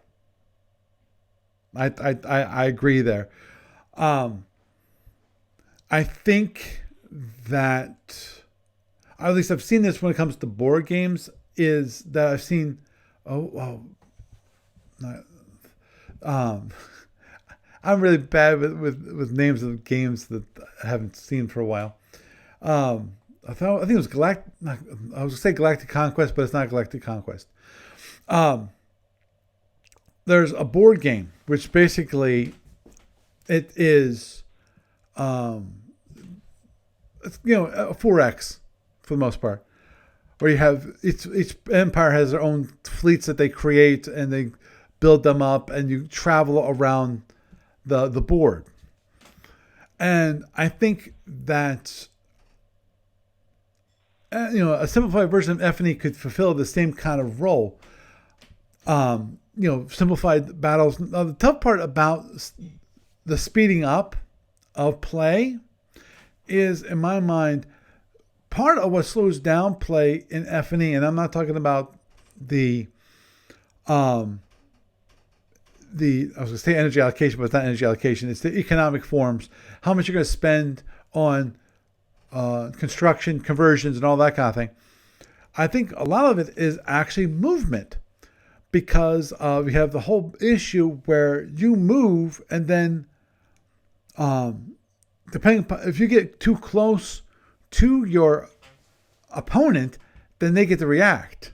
I agree there. I think that, at least I've seen this when it comes to board games, is that I've seen, I'm really bad with names of games that I haven't seen for a while. I think it was I was going to say Galactic Conquest, but it's not Galactic Conquest. There's a board game, which basically it is, it's, a 4X for the most part, where you have each empire has their own fleets that they create and they build them up, and you travel around the board. And I think that a simplified version of F&E could fulfill the same kind of role. Simplified battles. Now, the tough part about the speeding up of play is, in my mind, part of what slows down play in F&E, and I'm not talking about the I was going to say energy allocation, but it's not energy allocation. It's the economic forms, how much you're going to spend on construction, conversions, and all that kind of thing. I think a lot of it is actually movement, because we have the whole issue where you move and then, depending upon, if you get too close to your opponent, then they get to react.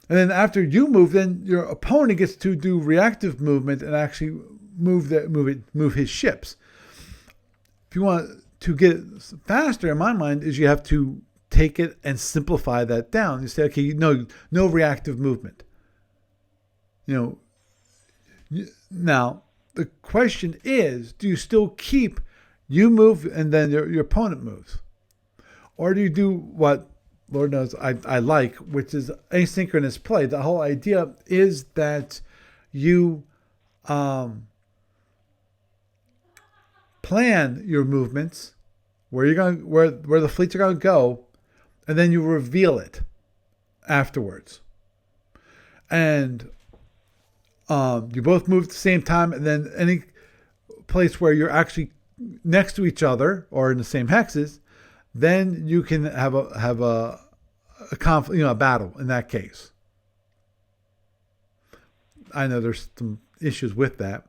And then after you move, then your opponent gets to do reactive movement and actually move his ships. If you want to get faster, in my mind, is you have to take it and simplify that down. You say, okay, no reactive movement. Now the question is, do you still keep you move and then your opponent moves, or do you do what Lord knows I like, which is asynchronous play? The whole idea is that you plan your movements, where you're going, where the fleets are going to go, and then you reveal it afterwards. And you both move at the same time, and then any place where you're actually next to each other or in the same hexes, then you can have a conflict, a battle in that case. I know there's some issues with that,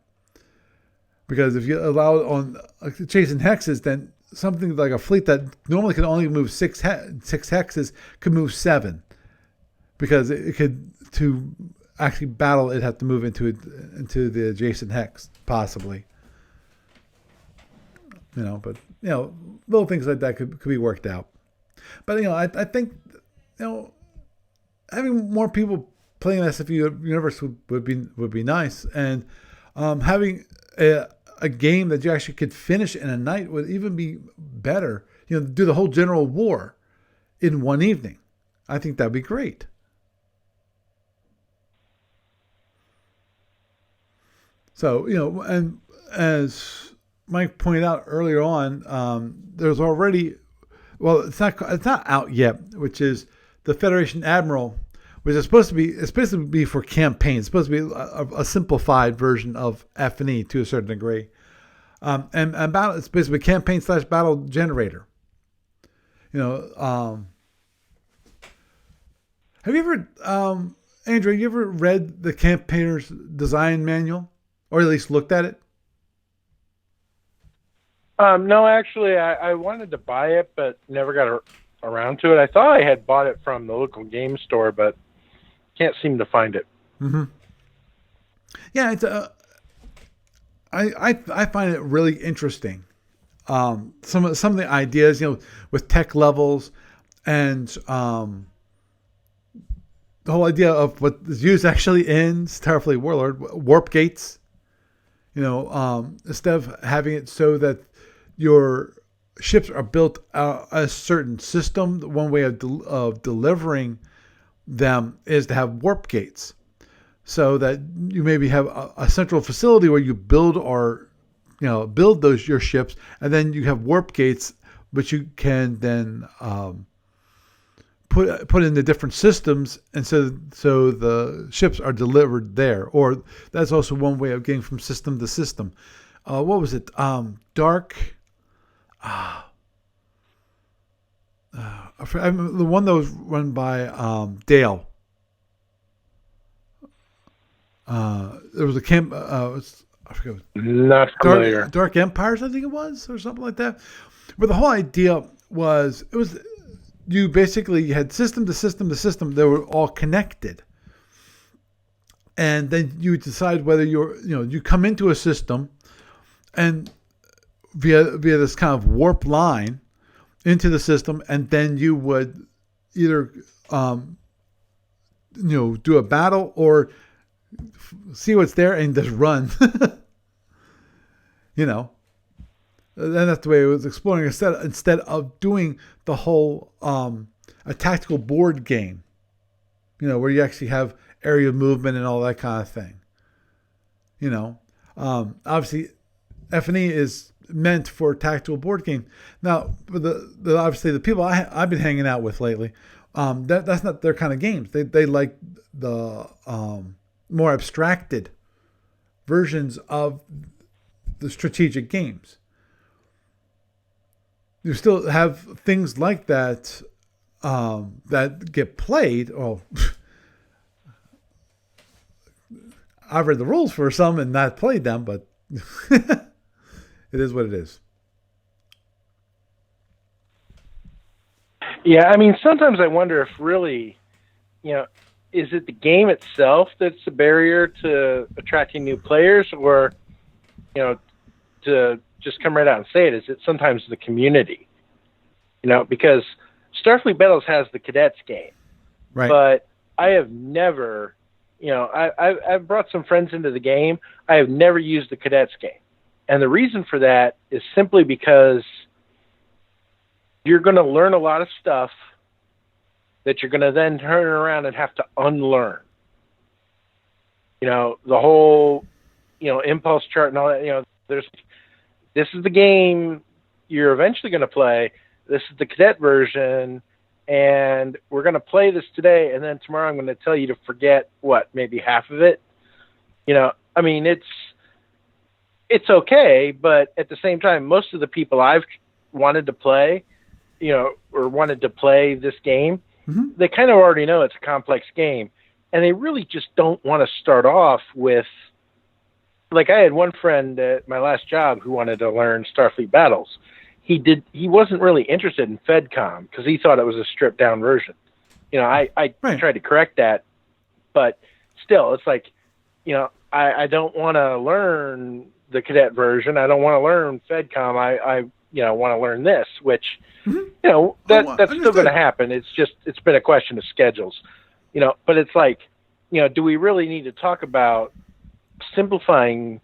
because if you allow it on chasing hexes, then something like a fleet that normally can only move six hexes could move 7, because it could, to actually battle, it'd have to move into the adjacent hex, possibly. But little things like that could be worked out. But I think having more people playing SFU universe would be nice, and having a game that you actually could finish in a night would even be better. Do the whole general war in one evening. I think that'd be great. So and as Mike pointed out earlier on, there's already, well, it's not out yet, which is the Federation Admiral, which is supposed to be for campaigns. It's supposed to be a simplified version of F&E to a certain degree, and battle. It's basically campaign / battle generator. Have you ever, Andrew? You ever read the Campaigner's Design Manual, or at least looked at it? No, actually, I wanted to buy it, but never got around to it. I thought I had bought it from the local game store, but can't seem to find it. Mm-hmm. Yeah, it's I find it really interesting. Some of the ideas, with tech levels, and the whole idea of what is used actually in Starfleet Warlord, warp gates. Instead of having it so that your ships are built a certain system, one way of delivering them is to have warp gates, so that you maybe have a central facility where you build your ships, and then you have warp gates, which you can then put in the different systems, and so the ships are delivered there. Or that's also one way of getting from system to system. What was it? Dark. The one that was run by Dale. There was a camp. I forget. Not familiar. Dark Empires, I think it was, or something like that. But the whole idea was, you basically had system to system to system. They were all connected, and then you decide whether you come into a system, and via this kind of warp line into the system, and then you would either do a battle or see what's there and just run. And that's the way it was exploring, instead of doing the whole a tactical board game, where you actually have area movement and all that kind of thing. Obviously F&E is meant for a tactical board game. Now, obviously the people I've been hanging out with lately, that's not their kind of games. They like the more abstracted versions of the strategic games. You still have things like that that get played. Oh, I've read the rules for some and not played them, but it is what it is. Yeah, I mean, sometimes I wonder if really, is it the game itself that's the barrier to attracting new players, or, to just come right out and say it, is it sometimes the community? Because Starfleet Battles has the cadets game, right? But I have never, I've brought some friends into the game. I have never used the cadets game. And the reason for that is simply because you're going to learn a lot of stuff that you're going to then turn around and have to unlearn. The whole, impulse chart and all that, this is the game you're eventually going to play. This is the cadet version, and we're going to play this today, and then tomorrow I'm going to tell you to forget, maybe half of it. I mean, it's okay, but at the same time, most of the people I've wanted to play, or wanted to play this game, mm-hmm. they kind of already know it's a complex game, and they really just don't want to start off with, like, I had one friend at my last job who wanted to learn Starfleet Battles. He wasn't really interested in FedCom because he thought it was a stripped down version. I right. tried to correct that, but still, it's like, I don't want to learn the cadet version. I don't want to learn FedCom. I want to learn this, which, mm-hmm. That's still going to happen. It's been a question of schedules, but it's like, do we really need to talk about simplifying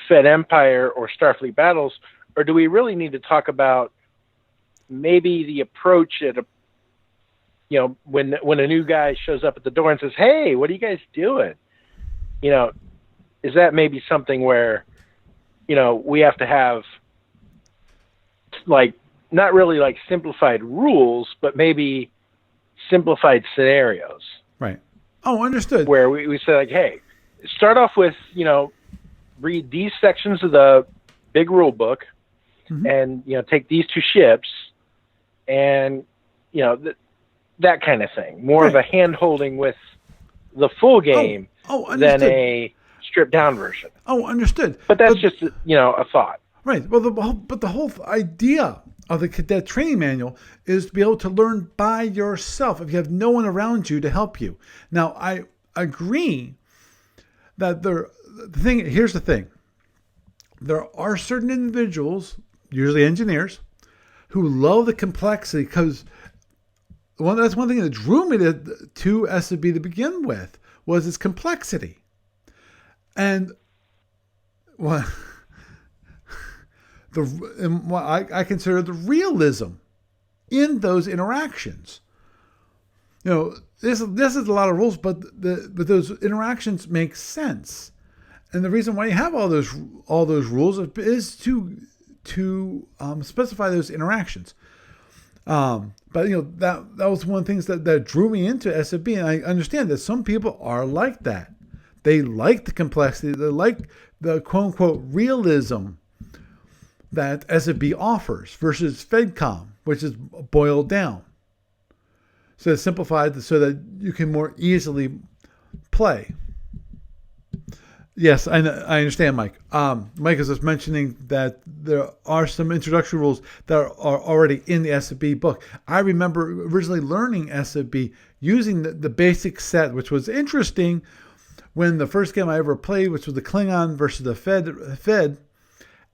Fed Empire or Starfleet Battles, or do we really need to talk about maybe the approach at when a new guy shows up at the door and says, "Hey, what are you guys doing?" Is that maybe something where, we have to have, like, not really like simplified rules, but maybe simplified scenarios. Right. Oh, understood. Where we say, like, hey, start off with, read these sections of the big rule book, mm-hmm. and, take these two ships and, that kind of thing. More of a hand-holding with the full game than a stripped-down version. Oh, understood. But that's just, a thought. Right. Well, the whole idea of the cadet training manual is to be able to learn by yourself if you have no one around you to help you. Now, I agree that here's the thing. There are certain individuals, usually engineers, who love the complexity because that's one thing that drew me to SFB to begin with, was its complexity. And what I consider the realism in those interactions. This is a lot of rules, but those interactions make sense. And the reason why you have all those rules is to specify those interactions. But that was one of the things that drew me into SFB, and I understand that some people are like that. They like the complexity. They like the quote unquote realism that SFB offers versus FedCom, which is boiled down. So it's simplified so that you can more easily play. Yes, I understand, Mike. Mike is just mentioning that there are some introductory rules that are already in the SFB book. I remember originally learning SFB using the basic set, which was interesting when the first game I ever played, which was the Klingon versus the Fed,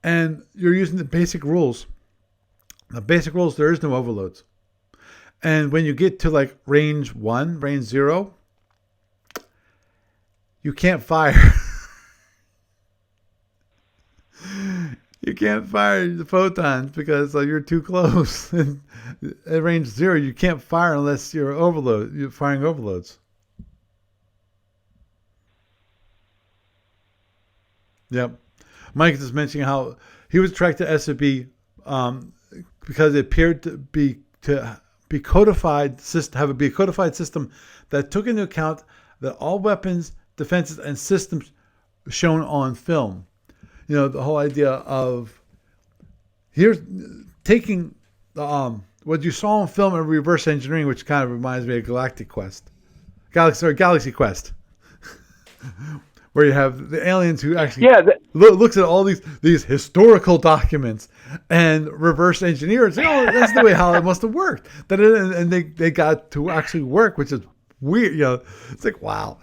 and you're using the basic rules. The basic rules, there is no overloads. And when you get to like range 1, range 0, you can't fire. You can't fire the photons because you're too close. And at range 0, you can't fire unless you're firing overloads. Yep. Mike is mentioning how he was attracted to SFB because it appeared to be codified system, have a codified system that took into account that all weapons, defenses, and systems shown on film. The whole idea of here's taking what you saw on film and reverse engineering, which kind of reminds me of Galaxy Quest, where you have the aliens who actually looks at all these historical documents and reverse engineer and say, oh, that's the way how it must have worked. And they got to actually work, which is weird. It's like, wow.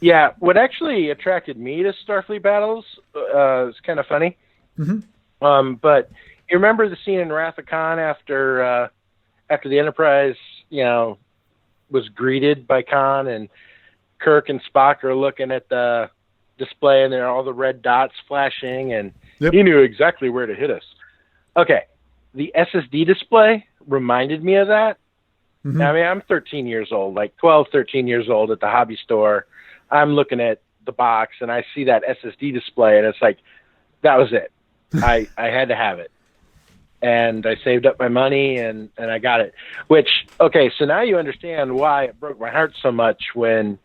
Yeah, what actually attracted me to Starfleet Battles is kind of funny. Mm-hmm. But you remember the scene in Wrath of Khan after the Enterprise, was greeted by Khan, and Kirk and Spock are looking at the display, and there are all the red dots flashing, and he knew exactly where to hit us. Okay, the SSD display reminded me of that. Mm-hmm. I mean, I'm 13 years old, like 12, 13 years old at the hobby store. I'm looking at the box and I see that SSD display, and it's like, that was it. I had to have it. And I saved up my money and I got it. Which, okay, so now you understand why it broke my heart so much when,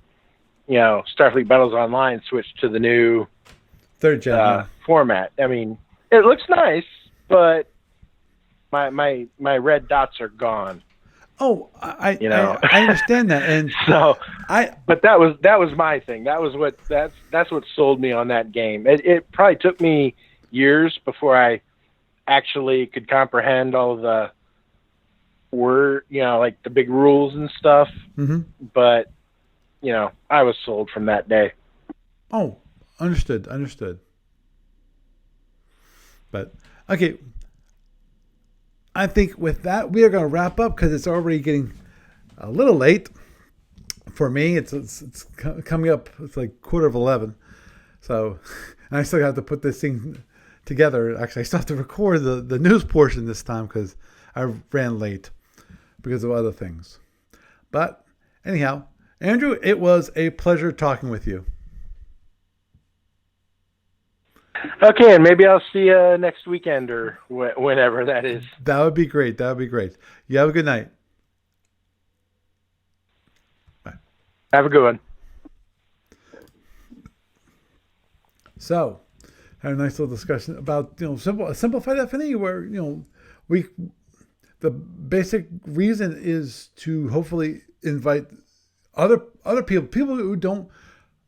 Starfleet Battles Online switched to the new third gen format. I mean, it looks nice, but my red dots are gone. Oh, I understand that, and but that was my thing. That's what sold me on that game. It probably took me years before I actually could comprehend all of the like the big rules and stuff. Mm-hmm. But I was sold from that day. Oh, understood. But okay. I think with that, we are going to wrap up because it's already getting a little late for me. It's coming up. It's like 11:15. So I still have to put this thing together. Actually, I still have to record the news portion this time because I ran late because of other things. But anyhow, Andrew, it was a pleasure talking with you. Okay, and maybe I'll see you next weekend or whenever that is. That would be great. You have a good night. Bye. Have a good one. So, had a nice little discussion about simplified F&E, where the basic reason is to hopefully invite other people who don't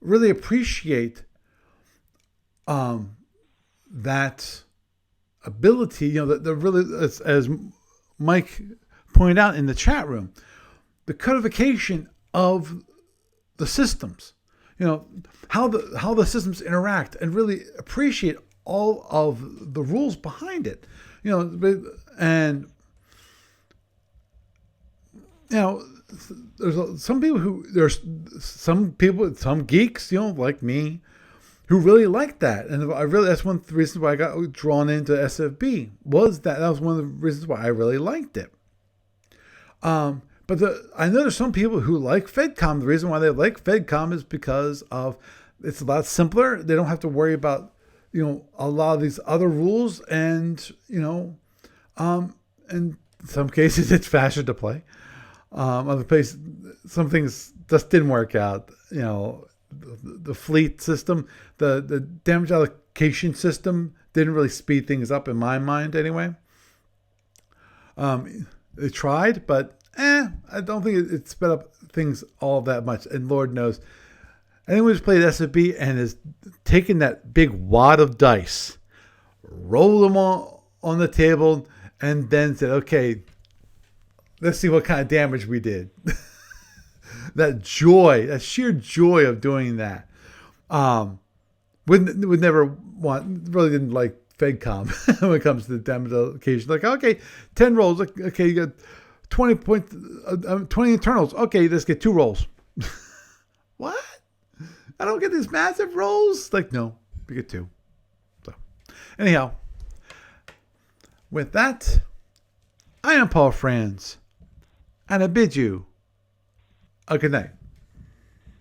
really appreciate that ability, the really, as Mike pointed out in the chat room, the codification of the systems, how the systems interact, and really appreciate all of the rules behind it, and you know, some geeks, like me, who really like that. And that's one of the reasons why I got drawn into SFB, was that was one of the reasons why I really liked it. But I know there's some people who like FedCom. The reason why they like FedCom is because it's a lot simpler. They don't have to worry about, a lot of these other rules, and, in some cases it's faster to play. Other places, some things just didn't work out. The fleet system, the damage allocation system didn't really speed things up in my mind anyway. They tried, but I don't think it sped up things all that much. And Lord knows, anyone who's played SFB and has taken that big wad of dice, rolled them all on the table, and then said, okay, let's see what kind of damage we did. That sheer joy of doing that. Would never really didn't like FedCom when it comes to the damage allocation. Like, okay, 10 rolls. Okay, you got 20 points, 20 internals. Okay, let's get 2 rolls. What? I don't get these massive rolls? Like, no, we get 2. So, anyhow, with that, I am Paul Franz, and I bid you a good night.